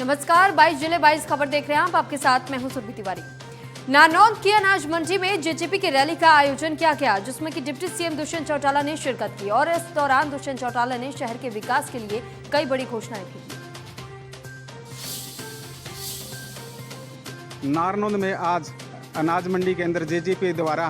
नमस्कार, 22 जुलाई 22 खबर देख रहे हैं आप। आपके साथ मैं हूं सुरभि तिवारी। नारनौंद की अनाज मंडी में जेजेपी की रैली का आयोजन किया गया, जिसमें कि डिप्टी सीएम दुष्यंत चौटाला ने शिरकत की और इस दौरान दुष्यंत चौटाला ने शहर के विकास के लिए कई बड़ी घोषणाएं की। नारनौंद में आज अनाज मंडी के अंदर जेजेपी द्वारा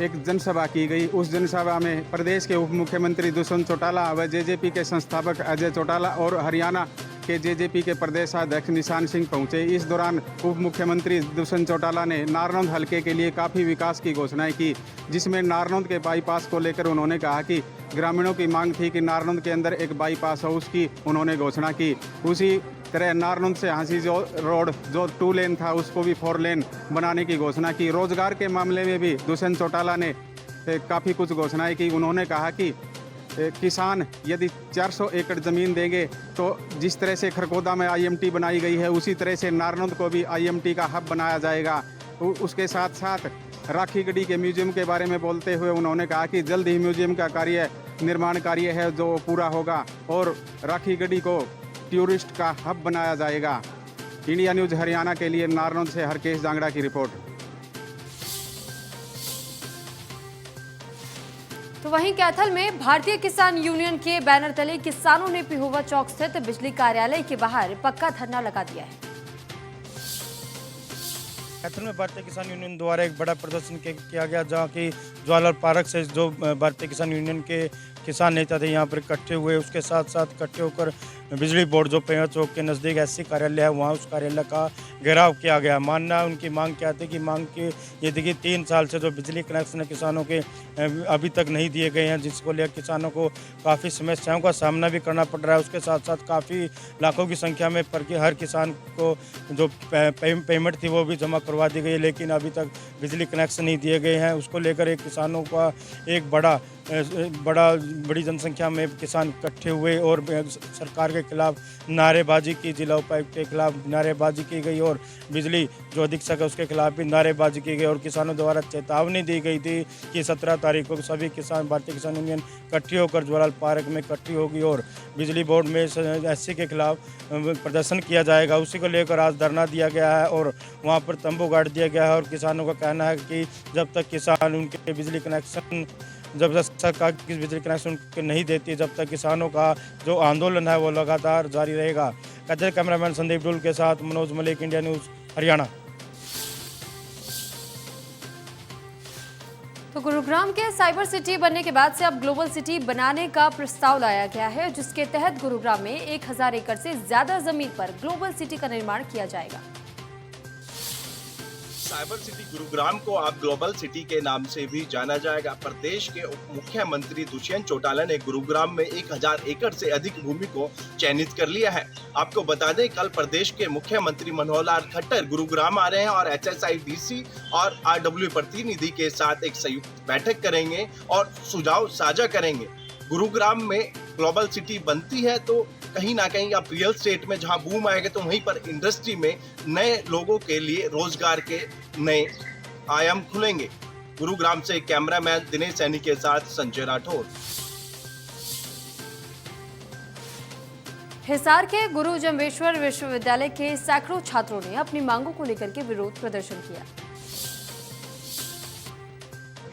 एक जनसभा की गई। उस जनसभा में प्रदेश के उप मुख्यमंत्री दुष्यंत चौटाला व जेजेपी के संस्थापक अजय चौटाला और हरियाणा के जेजेपी के प्रदेशाध्यक्ष निशान सिंह पहुंचे। इस दौरान उप मुख्यमंत्री दुष्यंत चौटाला ने नारनौंद हलके के लिए काफ़ी विकास की घोषणाएं की, जिसमें नारनौंद के बाईपास को लेकर उन्होंने कहा कि ग्रामीणों की मांग थी कि नारनौंद के अंदर एक बाईपास हो, उसकी उन्होंने घोषणा की। उसी तरह नारनौंद से हांसी जो रोड जो 2 लेन था उसको भी 4 लेन बनाने की घोषणा की। रोजगार के मामले में भी दुष्यंत चौटाला ने काफ़ी कुछ घोषणाएं की। उन्होंने कहा कि किसान यदि 400 एकड़ ज़मीन देंगे तो जिस तरह से खरगोदा में आईएमटी बनाई गई है उसी तरह से नारनौंद को भी आईएमटी का हब बनाया जाएगा। उसके साथ साथ राखीगढ़ी के म्यूजियम के बारे में बोलते हुए उन्होंने कहा कि जल्द ही म्यूजियम का निर्माण कार्य है जो पूरा होगा और राखीगढ़ी को टूरिस्ट का हब बनाया जाएगा। इंडिया न्यूज़ हरियाणा के लिए नारनौंद से हरकेश जांगड़ा की रिपोर्ट। तो वहीं कैथल में भारतीय किसान यूनियन के बैनर तले किसानों ने पिहोवा चौक स्थित बिजली कार्यालय के बाहर पक्का धरना लगा दिया है। कैथल में भारतीय किसान यूनियन द्वारा एक बड़ा प्रदर्शन किया गया, जहां की जवाहरलाल पार्क से जो भारतीय किसान यूनियन के किसान नेता थे यहाँ पर इकट्ठे हुए। उसके साथ साथ इकट्ठे होकर बिजली बोर्ड जो पेड़ चौक के नज़दीक एससी कार्यालय है वहाँ उस कार्यालय का घेराव किया गया। मानना उनकी मांग क्या थी कि मांग की ये देखिए 3 साल से जो बिजली कनेक्शन किसानों के अभी तक नहीं दिए गए हैं, जिसको लेकर किसानों को काफ़ी समस्याओं का सामना भी करना पड़ रहा है। उसके साथ साथ काफ़ी लाखों की संख्या में हर किसान को जो पेमेंट थी वो भी जमा करवा दी गई, लेकिन अभी तक बिजली कनेक्शन नहीं दिए गए हैं। उसको लेकर एक किसानों का एक बड़ी जनसंख्या में किसान इकट्ठे हुए और सरकार के खिलाफ नारेबाजी की। जिला उपायुक्त के खिलाफ नारेबाजी की गई और बिजली जो अधीक्षक है उसके खिलाफ भी नारेबाजी की गई और किसानों द्वारा चेतावनी दी गई थी कि 17 तारीख को सभी किसान भारतीय किसान यूनियन इकट्ठी होकर जवाहरलाल पार्क में इकट्ठी होगी और बिजली बोर्ड में एससी के खिलाफ प्रदर्शन किया जाएगा। उसी को लेकर आज धरना दिया गया है और वहाँ पर तंबू गाड़ दिया गया है और किसानों का कहना है कि जब तक किसान उनके बिजली कनेक्शन जब तक सरकार की बिजली कनेक्शन नहीं देती, जब तक किसानों का जो आंदोलन है वो लगातार जारी रहेगा। कैथल कैमरामैन संदीप डुल के साथ मनोज मलिक, इंडिया न्यूज़ हरियाणा। तो गुरुग्राम के साइबर सिटी बनने के बाद से अब ग्लोबल सिटी बनाने का प्रस्ताव लाया गया है, जिसके तहत गुरुग्राम में 1000 एकड़ से ज्यादा जमीन पर ग्लोबल सिटी का निर्माण किया जाएगा। साइबर सिटी गुरुग्राम को अब ग्लोबल सिटी के नाम से भी जाना जाएगा। प्रदेश के उप मुख्यमंत्री दुष्यंत चौटाला ने गुरुग्राम में 1000 एकड़ से अधिक भूमि को चयनित कर लिया है। आपको बता दें, कल प्रदेश के मुख्यमंत्री मनोहर लाल खट्टर गुरुग्राम आ रहे हैं और HSIDC और RW प्रतिनिधि के साथ एक संयुक्त बैठक करेंगे और सुझाव साझा करेंगे। गुरुग्राम में ग्लोबल सिटी बनती है तो कहीं ना कहीं अब रियल स्टेट में जहां बूम आएगा तो वहीं पर इंडस्ट्री में नए लोगों के लिए रोजगार के नए आयाम खुलेंगे। गुरुग्राम से कैमरामैन दिनेश सैनी के साथ संजय राठौर। हिसार के गुरु जम्बेश्वर विश्वविद्यालय के सैकड़ों छात्रों ने अपनी मांगों को लेकर के विरोध प्रदर्शन किया।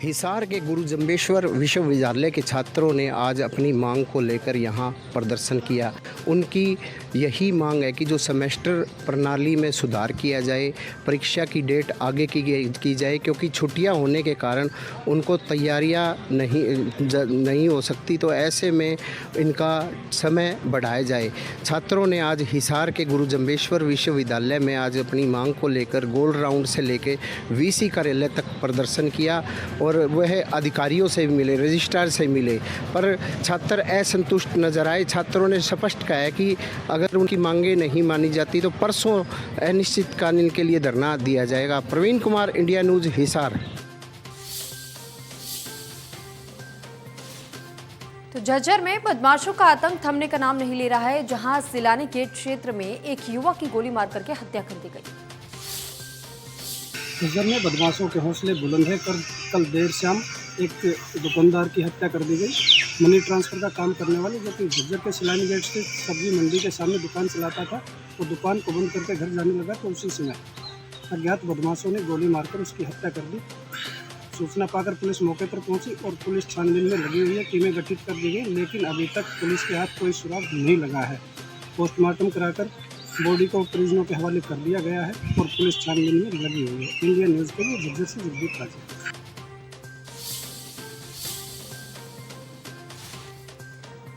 हिसार के गुरु जम्बेश्वर विश्वविद्यालय के छात्रों ने आज अपनी मांग को लेकर यहाँ प्रदर्शन किया। उनकी यही मांग है कि जो सेमेस्टर प्रणाली में सुधार किया जाए, परीक्षा की डेट आगे की जाए, क्योंकि छुट्टियां होने के कारण उनको तैयारियां नहीं हो सकती, तो ऐसे में इनका समय बढ़ाया जाए। छात्रों ने आज हिसार के गुरु जम्बेश्वर विश्वविद्यालय में आज अपनी मांग को लेकर गोल राउंड से लेकर VC कार्यालय तक प्रदर्शन किया और वह अधिकारियों से मिले, रजिस्ट्रार से मिले, पर छात्र असंतुष्ट नजर आए। छात्रों ने स्पष्ट कहा है कि अगर उनकी मांगें नहीं मानी जाती तो परसों अनिश्चितकालीन के लिए धरना दिया जाएगा। Praveen Kumar, India news, Hisar. तो झज्जर में बदमाशों का आतंक थमने का नाम नहीं ले रहा है, जहां सिलानी गेट क्षेत्र में एक युवक की गोली मार करके हत्या कर दी गई। झज्जर में बदमाशों के हौसले बुलंद है। कल देर शाम एक दुकानदार की हत्या कर दी गई। मनी ट्रांसफ़र का काम करने वाले, जो कि झज्जर के सिलानी गेट से सब्जी मंडी के सामने दुकान चलाता था, वो दुकान को बंद करके घर जाने लगा तो उसी समय अज्ञात बदमाशों ने गोली मारकर उसकी हत्या कर दी। सूचना पाकर पुलिस मौके पर पहुंची और पुलिस छानबीन में लगी हुई है। टीमें गठित कर दी गई, लेकिन अभी तक पुलिस के हाथ कोई सुराग नहीं लगा है। पोस्टमार्टम कराकर बॉडी को परिजनों के हवाले कर दिया गया है और पुलिस छानबीन में लगी हुई है। इंडिया न्यूज़ के लिए झज्जर से जगदीप राजा।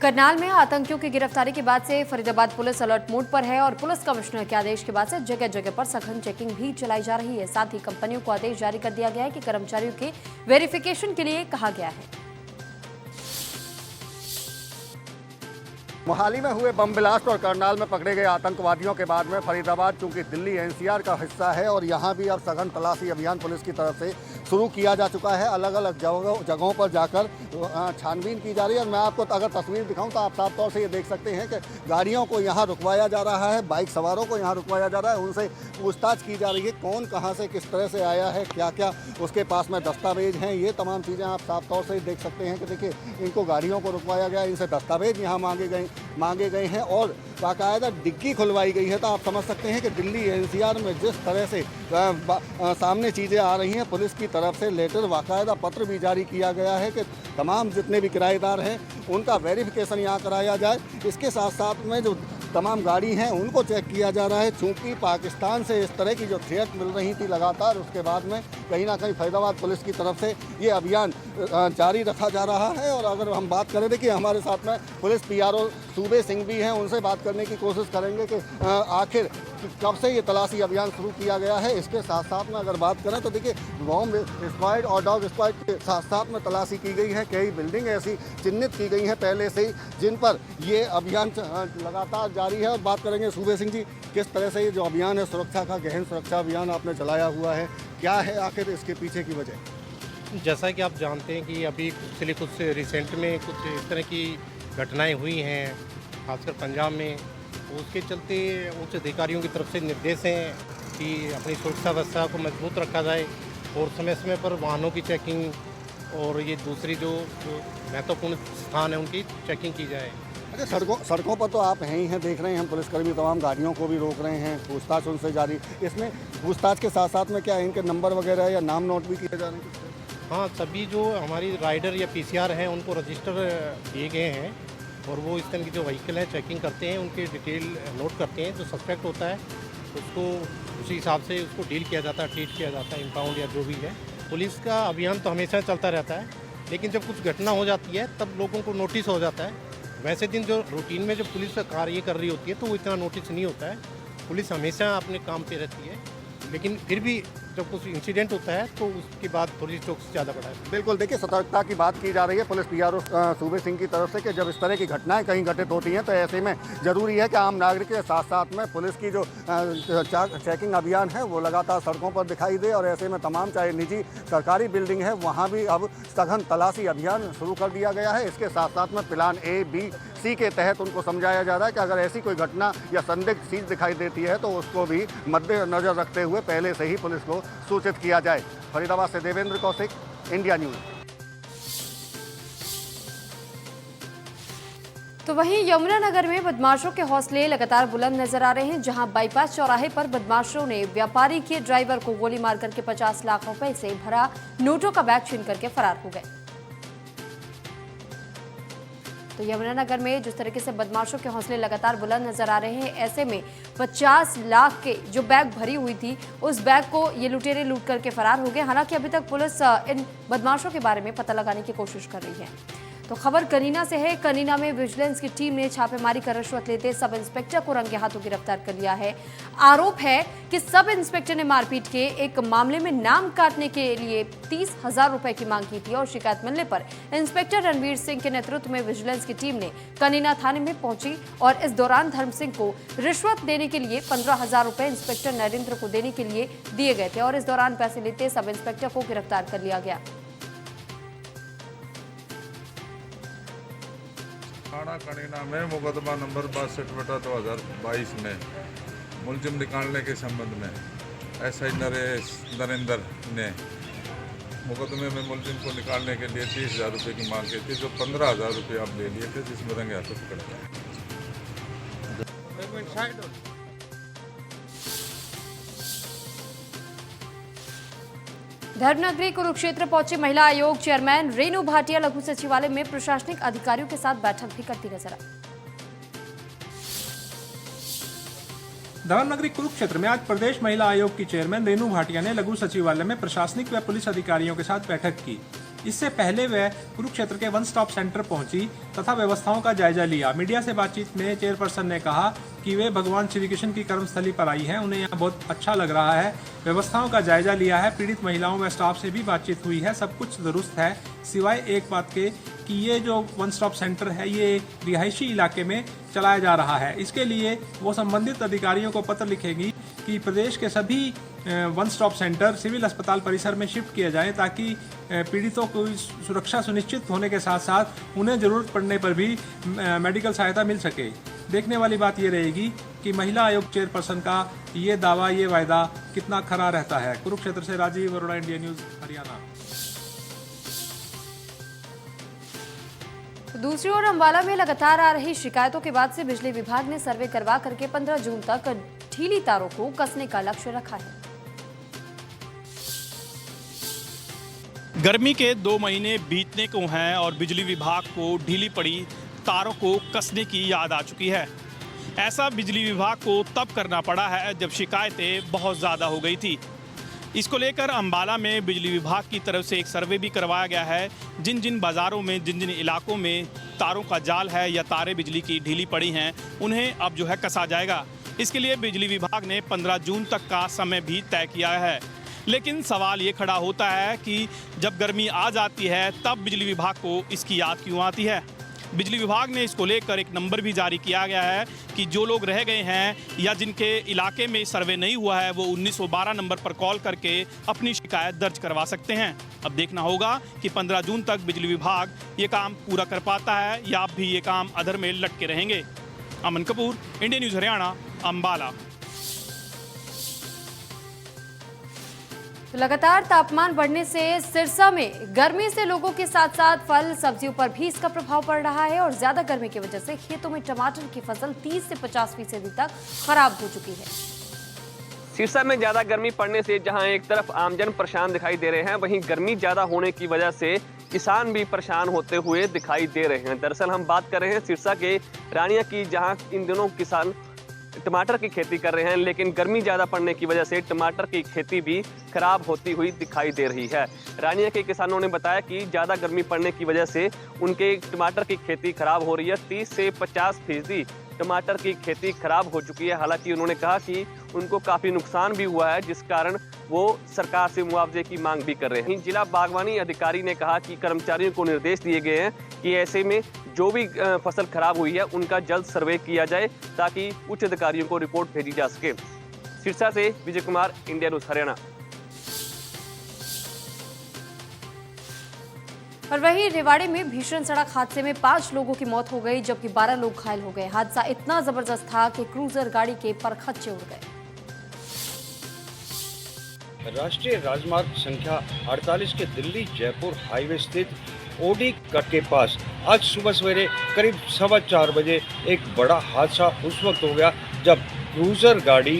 करनाल में आतंकियों की गिरफ्तारी के बाद से फरीदाबाद पुलिस अलर्ट मोड पर है और पुलिस कमिश्नर के आदेश के बाद से जगह जगह पर सघन चेकिंग भी चलाई जा रही है। साथ ही कंपनियों को आदेश जारी कर दिया गया है कि कर्मचारियों के वेरिफिकेशन के लिए कहा गया है। मोहाली में हुए बम ब्लास्ट और करनाल में पकड़े गए आतंकवादियों के बाद में फरीदाबाद चूंकि दिल्ली एनसीआर का हिस्सा है और यहाँ भी अब सघन तलाशी अभियान पुलिस की तरफ से शुरू किया जा चुका है। अलग अलग जगहों पर जाकर छानबीन की जा रही है और मैं आपको अगर तस्वीर दिखाऊं तो आप साफ तौर से ये देख सकते हैं कि गाड़ियों को यहाँ रुकवाया जा रहा है, बाइक सवारों को यहाँ रुकवाया जा रहा है, उनसे पूछताछ की जा रही है कौन कहाँ से किस तरह से आया है, क्या क्या उसके पास में दस्तावेज हैं, ये तमाम चीज़ें आप साफ तौर से देख सकते हैं कि देखिए इनको गाड़ियों को रुकवाया गया, इनसे दस्तावेज यहाँ मांगे गए हैं और बाकायदा डिग्गी खुलवाई गई है। तो आप समझ सकते हैं कि दिल्ली एनसीआर में जिस तरह से सामने चीज़ें आ रही हैं, पुलिस की तरफ से लेटर बाकायदा पत्र भी जारी किया गया है कि तमाम जितने भी किराएदार हैं उनका वेरिफिकेशन यहाँ कराया जाए। इसके साथ साथ में जो तमाम गाड़ी हैं उनको चेक किया जा रहा है। चूँकि पाकिस्तान से इस तरह की जो थ्रेट मिल रही थी लगातार, उसके बाद में कहीं ना कहीं फरीदाबाद पुलिस की तरफ से ये अभियान जारी रखा जा रहा है। और अगर हम बात करें, देखिए हमारे साथ में पुलिस PRO सूबे सिंह भी हैं, उनसे बात करने की कोशिश करेंगे कि आखिर कब से ये तलाशी अभियान शुरू किया गया है। इसके साथ साथ में अगर बात करें तो देखिए बॉम्ब स्क्वाड और डॉग स्क्वाड के साथ साथ में तलाशी की गई है। कई बिल्डिंग ऐसी चिन्हित की गई हैं पहले से ही जिन पर ये अभियान लगातार जारी है। और बात करेंगे सूबे सिंह जी, किस तरह से ये जो अभियान है सुरक्षा का गहन सुरक्षा अभियान आपने चलाया हुआ है, क्या है आखिर इसके पीछे की वजह? जैसा कि आप जानते हैं कि अभी कुछ रिसेंट में कुछ इस तरह की घटनाएं हुई हैं, खासकर पंजाब में, उसके चलते उच्च अधिकारियों की तरफ से निर्देश हैं कि अपनी सुरक्षा व्यवस्था को मजबूत रखा जाए और समय समय पर वाहनों की चेकिंग और ये दूसरी जो महत्वपूर्ण स्थान है उनकी चेकिंग की जाए। अच्छा, सड़कों पर तो आप हैं ही हैं, देख रहे हैं हम पुलिसकर्मी तमाम गाड़ियों को भी रोक रहे हैं, पूछताछ उनसे जारी। इसमें पूछताछ के साथ साथ में क्या इनके नंबर वगैरह या नाम नोट भी किए जा रहे हैं? हाँ, सभी जो हमारी राइडर या PCR हैं उनको रजिस्टर दिए गए हैं और वो इस तरह की जो व्हीकल है चेकिंग करते हैं, उनके डिटेल नोट करते हैं। जो सस्पेक्ट होता है उसको उसी हिसाब से उसको डील किया जाता है, ट्रीट किया जाता है, इम्पाउंड या जो भी है। पुलिस का अभियान तो हमेशा चलता रहता है, लेकिन जब कुछ घटना हो जाती है तब लोगों को नोटिस हो जाता है। वैसे दिन जो रूटीन में जो पुलिस कार्य कर रही होती है तो वो इतना नोटिस नहीं होता है। पुलिस हमेशा अपने काम पे रहती है, लेकिन फिर भी जब कुछ इंसिडेंट होता है तो उसके बाद पुलिस चौकसी ज़्यादा बढ़ा है। बिल्कुल, देखिए सतर्कता की बात की जा रही है पुलिस PRO सूबे सिंह की तरफ से कि जब इस तरह की घटनाएं कहीं घटित होती हैं तो ऐसे में ज़रूरी है कि आम नागरिक के साथ साथ में पुलिस की जो चेकिंग अभियान है वो लगातार सड़कों पर दिखाई दे। और ऐसे में तमाम चाहे निजी सरकारी बिल्डिंग है वहाँ भी अब सघन तलाशी अभियान शुरू कर दिया गया है। इसके साथ साथ में प्लान A, B, C के तहत उनको समझाया जा रहा है कि अगर ऐसी कोई घटना या संदिग्ध चीज़ दिखाई देती है तो उसको भी मद्देनजर रखते हुए पहले से ही पुलिस को सूचित किया जाए। फरीदाबाद से देवेंद्र कौशिक, इंडिया न्यूज़। तो वहीं यमुनानगर में बदमाशों के हौसले लगातार बुलंद नजर आ रहे हैं, जहां बाईपास चौराहे पर बदमाशों ने व्यापारी के ड्राइवर को गोली मार करके 50 लाख रुपए से भरा नोटों का बैग छीन करके फरार हो गए। तो यमुनानगर में जिस तरीके से बदमाशों के हौसले लगातार बुलंद नजर आ रहे हैं, ऐसे में 50 लाख के जो बैग भरी हुई थी उस बैग को ये लुटेरे लूट करके फरार हो गए। हालांकि अभी तक पुलिस इन बदमाशों के बारे में पता लगाने की कोशिश कर रही है। तो खबर कनीना से है। कनीना में विजिलेंस की टीम ने छापेमारी कर रिश्वत लेते सब इंस्पेक्टर को रंगे हाथों गिरफ्तार कर लिया है। आरोप है कि सब इंस्पेक्टर ने मारपीट के एक मामले में नाम काटने के लिए 30,000 रुपए की मांग की थी और शिकायत मिलने पर इंस्पेक्टर रणवीर सिंह के नेतृत्व में विजिलेंस की टीम ने कनीना थाने में पहुंची और इस दौरान धर्म सिंह को रिश्वत देने के लिए 15,000 रुपए इंस्पेक्टर नरेंद्र को देने के लिए दिए गए थे और इस दौरान पैसे लेते सब इंस्पेक्टर को गिरफ्तार कर लिया गया। थाना कनीना में मुकदमा नंबर 62/2022 में मुलजिम निकालने के संबंध में SI नरेंद्र ने मुकदमे में मुलजिम को निकालने के लिए 30,000 रुपये की मांग की थी, जो 15,000 रुपये आप ले लिए थे, जिसमें रंगे हाथों पकड़ा। धर्मनगरी कुरुक्षेत्र पहुंचे महिला आयोग चेयरमैन रेणु भाटिया लघु सचिवालय में प्रशासनिक अधिकारियों के साथ बैठक भी करती नजर आई। धर्मनगरी कुरुक्षेत्र में आज प्रदेश महिला आयोग की चेयरमैन रेणु भाटिया ने लघु सचिवालय में प्रशासनिक व पुलिस अधिकारियों के साथ बैठक की। इससे पहले वह कुरुक्षेत्र के वन स्टॉप सेंटर पहुंची तथा व्यवस्थाओं का जायजा लिया। मीडिया से बातचीत में चेयरपर्सन ने कहा कि वे भगवान श्री कृष्ण की कर्मस्थली पर आई हैं, उन्हें यहाँ बहुत अच्छा लग रहा है। व्यवस्थाओं का जायजा लिया है, पीड़ित महिलाओं व स्टाफ से भी बातचीत हुई है, सब कुछ दुरुस्त है, सिवाय एक बात के कि ये जो वन स्टॉप सेंटर है ये रिहायशी इलाके में चलाया जा रहा है। इसके लिए वो संबंधित अधिकारियों को पत्र लिखेगी कि प्रदेश के सभी वन स्टॉप सेंटर सिविल अस्पताल परिसर में शिफ्ट किए जाएं ताकि पीड़ितों को सुरक्षा सुनिश्चित होने के साथ साथ उन्हें ज़रूरत पड़ने पर भी मेडिकल सहायता मिल सके। देखने वाली बात ये रहेगी कि महिला आयोग चेयरपर्सन का ये दावा, ये वायदा कितना खरा रहता है। कुरुक्षेत्र से राजीव अरोड़ा, इंडिया न्यूज़, हरियाणा। दूसरी ओर अंबाला में लगातार आ रही शिकायतों के बाद से बिजली विभाग ने सर्वे करवा करके 15 जून तक ढीली तारों को कसने का लक्ष्य रखा है। गर्मी के 2 महीने बीतने को हैं और बिजली विभाग को ढीली पड़ी तारों को कसने की याद आ चुकी है। ऐसा बिजली विभाग को तब करना पड़ा है जब शिकायतें बहुत ज़्यादा हो गई थी। इसको लेकर अंबाला में बिजली विभाग की तरफ से एक सर्वे भी करवाया गया है। जिन जिन बाज़ारों में, जिन जिन इलाकों में तारों का जाल है या तारें बिजली की ढीली पड़ी हैं, उन्हें अब जो है कसा जाएगा। इसके लिए बिजली विभाग ने 15 जून तक का समय भी तय किया है। लेकिन सवाल ये खड़ा होता है कि जब गर्मी आ जाती है तब बिजली विभाग को इसकी याद क्यों आती है। बिजली विभाग ने इसको लेकर एक नंबर भी जारी किया गया है कि जो लोग रह गए हैं या जिनके इलाके में सर्वे नहीं हुआ है वो 1912 नंबर पर कॉल करके अपनी शिकायत दर्ज करवा सकते हैं। अब देखना होगा कि 15 जून तक बिजली विभाग ये काम पूरा कर पाता है या अब भी ये काम अधर में लटके रहेंगे। अमन कपूर, इंडिया न्यूज़, हरियाणा, अंबाला। लगातार तापमान बढ़ने से सिरसा में गर्मी से लोगों के साथ साथ फल सब्जियों पर भी इसका प्रभाव पड़ रहा है और ज्यादा गर्मी की वजह से खेतों में टमाटर की फसल 30 से 50% तक खराब हो चुकी है। सिरसा में ज्यादा गर्मी पड़ने से जहां एक तरफ आमजन परेशान दिखाई दे रहे हैं, वहीं गर्मी ज्यादा होने की वजह से किसान भी परेशान होते हुए दिखाई दे रहे हैं। दरअसल हम बात कर रहे हैं सिरसा के रानिया की, जहां इन दिनों किसान टमाटर की खेती कर रहे हैं, लेकिन गर्मी ज़्यादा पड़ने की वजह से टमाटर की खेती भी खराब होती हुई दिखाई दे रही है। रानिया के किसानों ने बताया कि ज़्यादा गर्मी पड़ने की वजह से उनके टमाटर की खेती खराब हो रही है। 30 से 50% टमाटर की खेती खराब हो चुकी है। हालांकि उन्होंने कहा कि उनको काफ़ी नुकसान भी हुआ है, जिस कारण वो सरकार से मुआवजे की मांग भी कर रहे हैं। जिला बागवानी अधिकारी ने कहा कि कर्मचारियों को निर्देश दिए गए हैं कि ऐसे में जो भी फसल खराब हुई है उनका जल्द सर्वे किया जाए ताकि उच्च अधिकारियों को रिपोर्ट भेजी जा सके। सिरसा से विजय कुमार, इंडिया न्यूज़, हरियाणा। और वहीं रेवाड़ी में भीषण सड़क हादसे में 5 लोगों की मौत हो गई जबकि 12 लोग घायल हो गए। हादसा इतना जबरदस्त था कि क्रूजर गाड़ी के परखच्चे उड़ गए। राष्ट्रीय राजमार्ग संख्या 48 के दिल्ली जयपुर हाईवे स्थित ओडी कट के पास आज सुबह सवेरे करीब 4:15 बजे एक बड़ा हादसा उस वक्त हो गया जब क्रूजर गाड़ी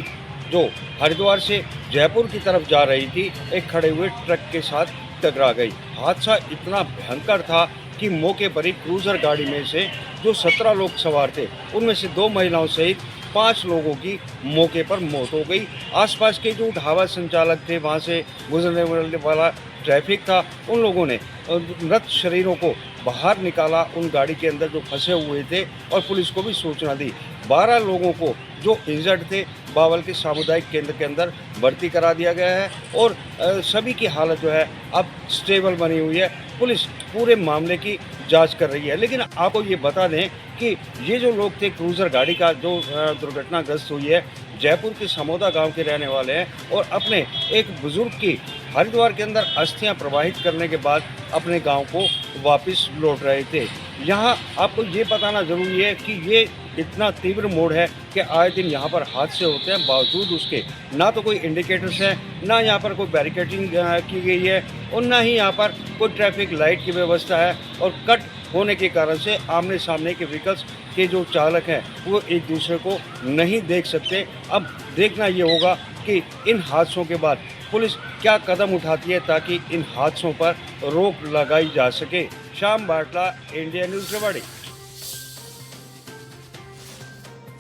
जो हरिद्वार से जयपुर की तरफ जा रही थी एक खड़े हुए ट्रक के साथ टकरा गई। हादसा इतना भयंकर था कि मौके पर ही क्रूजर गाड़ी में से जो 17 लोग सवार थे उनमें से 2 महिलाओं सहित 5 लोगों की मौके पर मौत हो गई। आसपास के जो ढाबा संचालक थे, वहां से गुजरने वाला ट्रैफिक था, उन लोगों ने मृत शरीरों को बाहर निकाला उन गाड़ी के अंदर जो फंसे हुए थे और पुलिस को भी सूचना दी। 12 लोगों को जो इंजर्ड थे बावल के सामुदायिक केंद्र के अंदर भर्ती करा दिया गया है और सभी की हालत जो है अब स्टेबल बनी हुई है। पुलिस पूरे मामले की जांच कर रही है। लेकिन आपको ये बता दें कि ये जो लोग थे क्रूजर गाड़ी का जो दुर्घटनाग्रस्त हुई है जयपुर के समोदा गांव के रहने वाले हैं और अपने एक बुजुर्ग की हरिद्वार के अंदर अस्थियां प्रवाहित करने के बाद अपने गांव को वापस लौट रहे थे। यहाँ आपको ये बताना ज़रूरी है कि ये इतना तीव्र मोड़ है कि आए दिन यहाँ पर हादसे होते हैं, बावजूद उसके ना तो कोई इंडिकेटर्स हैं, ना यहाँ पर कोई बैरिकेडिंग की गई है और ना ही यहाँ पर कोई ट्रैफिक लाइट की व्यवस्था है। और कट होने के कारण से आमने सामने के व्हीकल्स के जो चालक हैं वो एक दूसरे को नहीं देख सकते। अब देखना ये होगा कि इन हादसों के बाद पुलिस क्या कदम उठाती है ताकि इन हादसों पर रोक लगाई जा सके। श्याम बाटला, इंडिया न्यूज़ रेवाड़ी।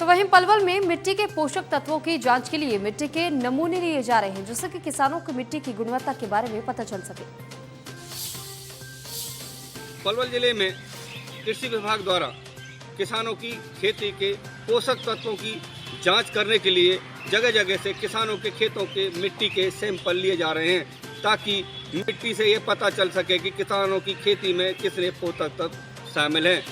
तो वहीं पलवल में मिट्टी के पोषक तत्वों की जांच के लिए मिट्टी के नमूने लिए जा रहे हैं, जिससे कि किसानों को मिट्टी की गुणवत्ता के बारे में पता चल सके। पलवल जिले में कृषि विभाग द्वारा किसानों की खेती के पोषक तत्वों की जांच करने के लिए जगह जगह से किसानों के खेतों के मिट्टी के सैंपल लिए जा रहे हैं, ताकि मिट्टी से ये पता चल सके कि किसानों की खेती में कितने पोषक तत्व शामिल हैं।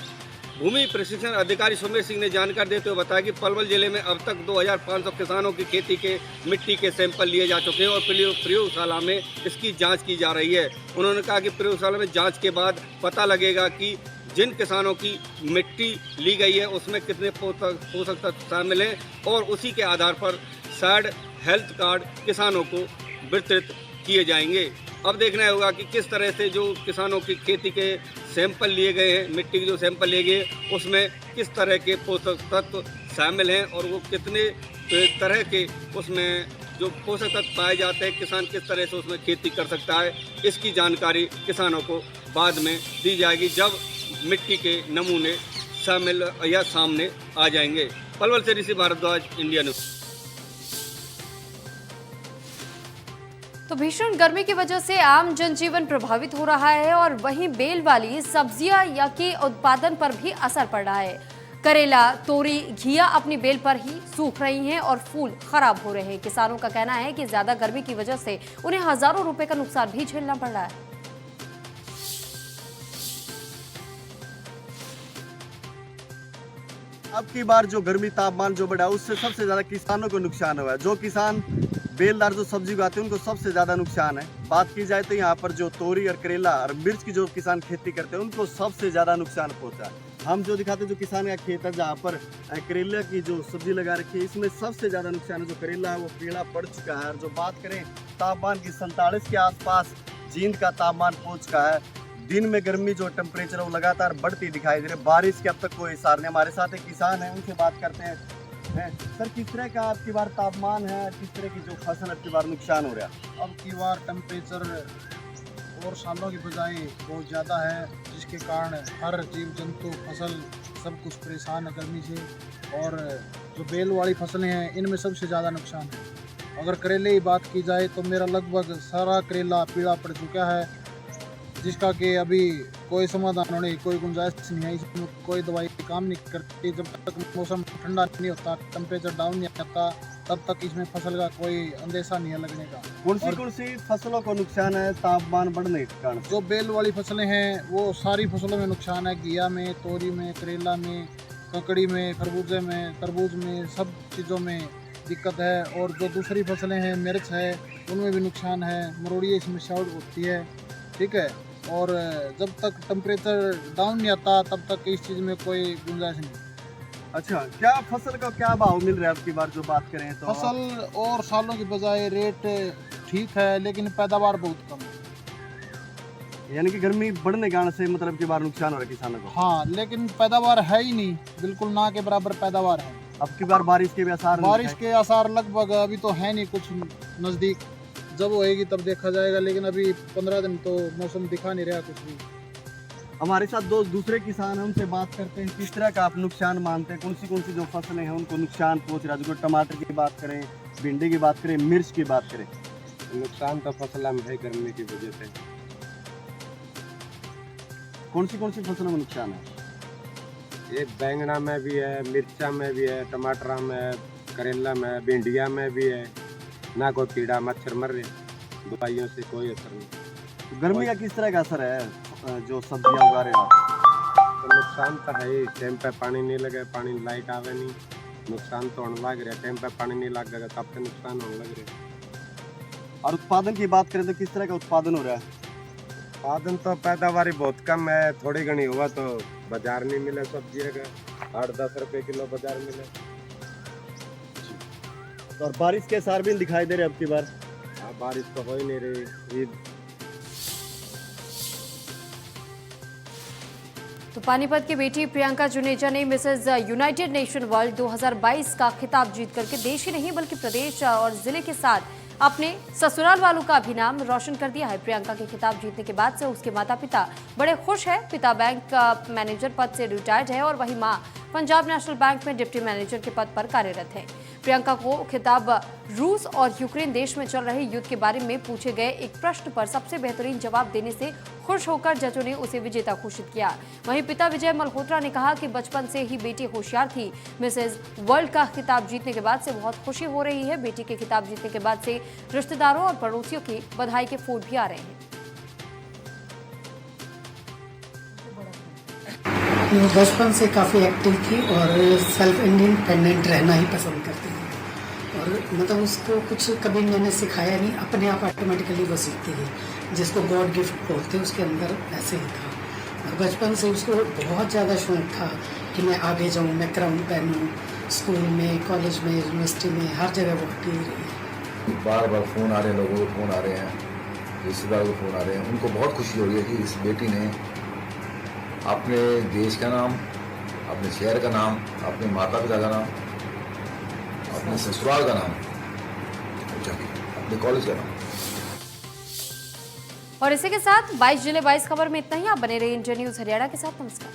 भूमि प्रशिक्षण अधिकारी सुमेर सिंह ने जानकारी देते हुए बताया कि पलवल जिले में अब तक 2500 किसानों की खेती के मिट्टी के सैंपल लिए जा चुके हैं और प्रयोगशाला में इसकी जांच की जा रही है। उन्होंने कहा कि प्रयोगशाला में जांच के बाद पता लगेगा कि जिन किसानों की मिट्टी ली गई है उसमें कितने पोषक तत्व शामिल हैं और उसी के आधार पर शायद हेल्थ कार्ड किसानों को वितरित किए जाएंगे। अब देखना होगा कि किस तरह से जो किसानों की खेती के सैंपल लिए गए हैं, मिट्टी के जो सैंपल लिए गए उसमें किस तरह के पोषक तत्व शामिल हैं और वो कितने तरह के उसमें जो पोषक तत्व पाए जाते हैं, किसान किस तरह से उसमें खेती कर सकता है, इसकी जानकारी किसानों को बाद में दी जाएगी जब मिट्टी के नमूने शामिल या सामने आ जाएंगे। पलवल से ऋषि भारद्वाज, इंडिया न्यूज़। तो भीषण गर्मी की वजह से आम जनजीवन प्रभावित हो रहा है और वहीं बेल वाली सब्जियां या के उत्पादन पर भी असर पड़ रहा है। करेला, तोरी, घिया अपनी बेल पर ही सूख रही हैं और फूल खराब हो रहे हैं। किसानों का कहना है कि ज्यादा गर्मी की वजह से उन्हें हजारों रुपए का नुकसान भी झेलना पड़ रहा है। अब की बार जो गर्मी तापमान जो बढ़ा उससे सबसे ज्यादा किसानों को नुकसान हुआ है। जो किसान बेलदार जो सब्जी उगाते हैं उनको सबसे ज्यादा नुकसान है। बात की जाए तो यहाँ पर जो तोरी और करेला और मिर्च की जो किसान खेती करते हैं उनको सबसे ज्यादा नुकसान पहुंचा है। हम जो दिखाते हैं जो किसान का खेत है जहाँ पर करेला की जो सब्जी लगा रखी है इसमें सबसे ज्यादा नुकसान है। जो करेला है वो पीला पड़ चुका है। और जो बात करें तापमान की 47 के आसपास जींद का तापमान पहुंच चुका है। दिन में गर्मी जो टेम्परेचर है वो लगातार बढ़ती दिखाई दे रही है। बारिश के अब तक कोई हिसार नहीं। हमारे साथ एक किसान है, उनसे बात करते हैं। सर, किस तरह का आपकी बार तापमान है, किस तरह की जो फसल आपकी बार नुकसान हो रहा है? अब की बार टेम्परेचर और सालों की बजाय बहुत ज़्यादा है, जिसके कारण हर जीव जंतु फसल सब कुछ परेशान है गर्मी से। और जो बेल वाली फसलें हैं इनमें सबसे ज़्यादा नुकसान है। अगर करेले की बात की जाए तो मेरा लगभग सारा करेला पीला पड़ चुका है, जिसका कि अभी कोई समाधान होने की कोई गुंजाइश नहीं है। इसमें कोई दवाई काम नहीं करती। जब तक मौसम ठंडा नहीं होता, टेम्परेचर डाउन नहीं आता, तब तक इसमें फसल का कोई अंदेशा नहीं है लगने का। कौन सी फसलों को नुकसान है तापमान बढ़ने के कारण? जो बेल वाली फसलें हैं वो सारी फसलों में नुकसान है। घिया में, तोरी में, करेला में, ककड़ी में, खरबूजे में, तरबूज में, सब चीज़ों में दिक्कत है। और जो दूसरी फसलें हैं, मिर्च है, उनमें भी नुकसान है। मरोड़िए इसमें शॉर्ट होती है, ठीक है। और जब तक टेम्परेचर डाउन नहीं आता तब तक इस चीज़ में कोई गुंजाइश नहीं। अच्छा, क्या फसल का क्या भाव मिल रहा है आपकी बार जो बात करें तो? फसल और सालों की बजाय रेट ठीक है, लेकिन पैदावार बहुत कम है। यानी कि गर्मी बढ़ने के कारण से मतलब की बार नुकसान हो रहा है किसानों को? हाँ, लेकिन पैदावार है ही नहीं, बिल्कुल ना के बराबर पैदावार है। अब की बार बारिश के भी आसार? बारिश के आसार लगभग अभी तो है नहीं, कुछ नज़दीक, जब होएगी तब देखा जाएगा। लेकिन अभी 15 दिन तो मौसम दिखा नहीं रहा कुछ भी। हमारे साथ दो दूसरे किसान हैं, उनसे बात करते हैं किस तरह का आप नुकसान मानते हैं। कौन सी जो फसलें हैं उनको नुकसान पहुंच रहा है? जो टमाटर की बात करें, भिंडी की बात करें, मिर्च की बात करें। नुकसान तो फसल में है गर्मी की वजह से। कौन सी फसलों में नुकसान है? ये बैंगना में भी है, मिर्चा में भी है, टमाटर में, करेला में, भिंडिया में भी है। ना कोई कीड़ा मच्छर मर रहे, दवाइयों से कोई असर नहीं। गर्मी का किस तरह का असर है जो सब्जियां उगा रहे हो? तो नुकसान तो है ही। टाइम पे पानी नहीं लगे, पानी लाइट आवे नहीं, नुकसान तो होने लग रहा है। टाइम पे पानी नहीं लगेगा तब तो नुकसान होने लग रहा है। और उत्पादन की बात करें तो किस तरह का उत्पादन हो रहा है? उत्पादन तो पैदावार बहुत कम है, थोड़ी घनी हुआ तो बाजार नहीं मिले सब्जी का। 8-10 रुपए किलो बाजार मिले। और बारिश के सार भी दिखाई दे रहे अब की बार। हाँ, बारिश तो हो ही नहीं रही। ईद तो पानीपत की बेटी प्रियंका जुनेजा ने मिसेज यूनाइटेड नेशन वर्ल्ड 2022 का खिताब जीत करके देश ही नहीं बल्कि प्रदेश और जिले के साथ अपने ससुराल वालों का भी नाम रोशन कर दिया है। प्रियंका के खिताब जीतने के बाद से उसके माता पिता बड़े खुश हैं। पिता बैंक मैनेजर पद से रिटायर्ड है और वही मां पंजाब नेशनल बैंक में डिप्टी मैनेजर के पद पर कार्यरत है। प्रियंका को खिताब रूस और यूक्रेन देश में चल रहे युद्ध के बारे में पूछे गए एक प्रश्न पर सबसे बेहतरीन जवाब देने से खुश होकर जजों ने उसे विजेता घोषित किया। वहीं पिता विजय मल्होत्रा ने कहा कि बचपन से ही बेटी होशियार थी। मिसेज वर्ल्ड का खिताब जीतने के बाद से बहुत खुशी हो रही है। बेटी के खिताब जीतने के बाद से रिश्तेदारों और पड़ोसियों की बधाई के फोन भी आ रहे हैं। बचपन से काफ़ी एक्टिव थी और सेल्फ इंडिपेंडेंट रहना ही पसंद करती थी और मतलब उसको कुछ कभी मैंने सिखाया नहीं, अपने आप ऑटोमेटिकली वो सीखती थी। जिसको गॉड गिफ्ट बोलते उसके अंदर ऐसे ही था और बचपन से उसको बहुत ज़्यादा शौक था कि मैं आगे जाऊँ, मैं क्राउन पहनूँ। स्कूल में, कॉलेज में, यूनिवर्सिटी में, हर जगह वो active रही। बार बार फ़ोन आ रहे हैं, लोगों को फ़ोन आ रहे हैं, रिश्तेदारों को फ़ोन आ रहे हैं। उनको बहुत खुशी हो रही है कि इस बेटी ने अपने देश का नाम, अपने शहर का नाम, अपने माता पिता का नाम, अपने ससुराल का नाम, अपने कॉलेज का नाम। और इसी के साथ 22 जिले 22 खबर में इतना ही। आप बने रहिए इंडिया न्यूज़ हरियाणा के साथ। नमस्कार।